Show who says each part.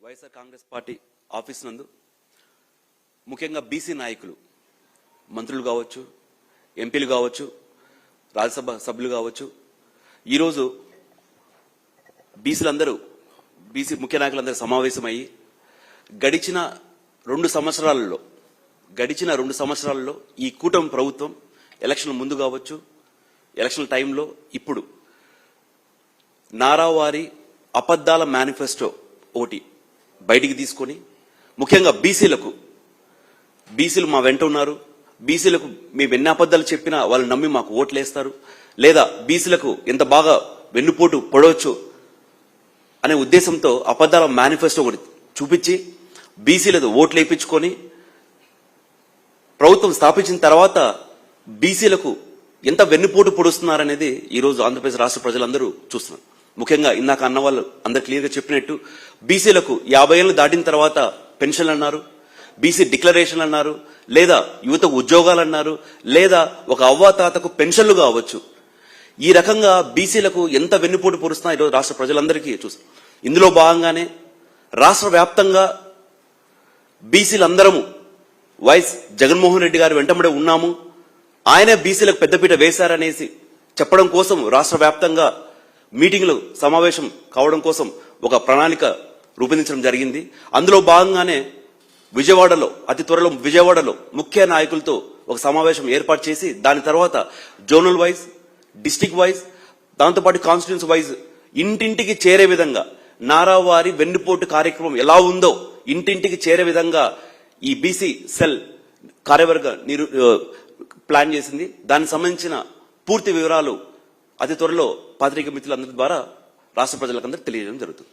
Speaker 1: YSR Congress party office నందు ముఖ్యంగా BC నాయకులు, మంత్రులు కావచ్చు, ఎంపీలు కావచ్చు, రాజ్యసభ సభ్యులు కావచ్చు, ఈరోజు బీసీ ముఖ్య నాయకులందరూ సమావేశమయ్యి గడిచిన 2 సంవత్సరాలలో ఈ కూటమి ప్రభుత్వం ఎలక్షన్ ముందు కావచ్చు, ఎలక్షన్ టైంలో ఇప్పుడు నారావారి అబద్ధాల మేనిఫెస్టో ఒకటి బయటికి తీసుకొని ముఖ్యంగా బీసీలు మా వెంట ఉన్నారు, బీసీలకు మేము ఎన్ని అబద్ధాలు చెప్పినా వాళ్ళు నమ్మి మాకు ఓట్లేస్తారు, లేదా బీసీలకు ఎంత బాగా వెన్నుపోటు పొడవచ్చు అనే ఉద్దేశంతో అబద్ధాల మేనిఫెస్టో ఒకటి చూపించి బీసీలతో ఓట్లు వేయించుకొని ప్రభుత్వం స్థాపించిన తర్వాత బీసీలకు ఎంత వెన్నుపోటు పొడుస్తున్నారనేది ఈరోజు ఆంధ్రప్రదేశ్ రాష్ట్ర ప్రజలందరూ చూస్తున్నారు. ముఖ్యంగా ఇందాక అన్న వాళ్ళు అందరు క్లియర్గా చెప్పినట్టు బీసీలకు 50 ఏళ్ళు దాటిన తర్వాత పెన్షన్లు అన్నారు, బీసీ డిక్లరేషన్ అన్నారు, లేదా యువతకు ఉద్యోగాలు అన్నారు, లేదా ఒక అవ్వాతాతకు పెన్షన్లు కావచ్చు. ఈ రకంగా బీసీలకు ఎంత వెన్నుపోటు పొరుస్తున్నా ఈరోజు రాష్ట్ర ప్రజలందరికీ చూస్తారు. ఇందులో భాగంగానే రాష్ట్ర వ్యాప్తంగా బీసీలందరము వైఎస్ జగన్మోహన్ రెడ్డి గారు వెంటబడే ఉన్నాము, ఆయనే బీసీలకు పెద్దపీట వేశారనేసి చెప్పడం కోసం రాష్ట్ర వ్యాప్తంగా మీటింగ్లు సమావేశం కావడం కోసం ఒక ప్రణాళిక రూపొందించడం జరిగింది. అందులో భాగంగానే అతి త్వరలో విజయవాడలో ముఖ్య నాయకులతో ఒక సమావేశం ఏర్పాటు చేసి దాని తర్వాత జోనల్ వైజ్, డిస్టిక్ వైజ్, దాంతోపాటు కాన్స్టిట్యూన్సీ వైజ్ ఇంటింటికి చేరే విధంగా నారావారి వెన్నుపోటు కార్యక్రమం ఎలా ఉందో ఇంటింటికి చేరే విధంగా ఈ బీసీ సెల్ కార్యవర్గ ప్లాన్ చేసింది. దానికి సంబంధించిన పూర్తి వివరాలు అతి త్వరలో పాత్రికేయ మిత్రులందరి ద్వారా రాష్ట్ర ప్రజలకందరూ తెలియజేయడం జరుగుతుంది.